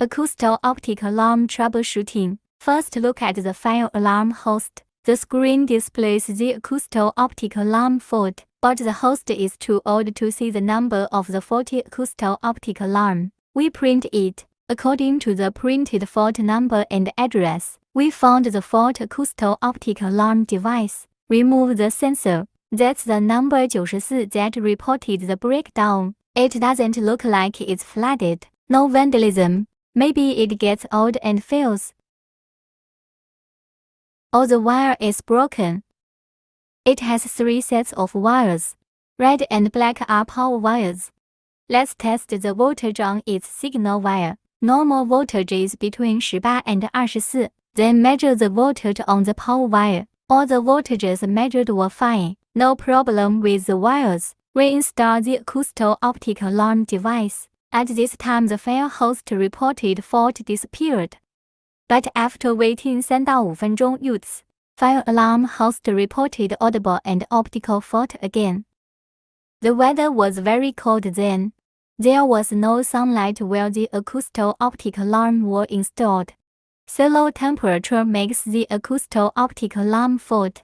Acousto-optic alarm troubleshooting. First, look at the fire alarm host. The screen displays the acousto-optic alarm fault, but the host is too old to see the number of the faulty acousto-optic alarm. We print it. According to the printed fault number and address, we found the fault acousto-optic alarm device. Remove the sensor. That's the number 94 that reported the breakdown. It doesn't look like it's flooded. No vandalism. Maybe it gets old and fails. Or the wire is broken. It has 3 sets of wires. Red and black are power wires. Let's test the voltage on its signal wire. Normal voltage is between 18 and 24. Then measure the voltage on the power wire. All the voltages measured were fine. No problem with the wires. Reinstall the acousto-optic alarm device. At this time, the fire host reported fault disappeared. But after waiting 3 到5分钟 use, fire alarm host reported audible and optical fault again. The weather was very cold then. There was no sunlight where the acousto-optic alarm were installed. So low temperature makes the acousto-optic alarm fault.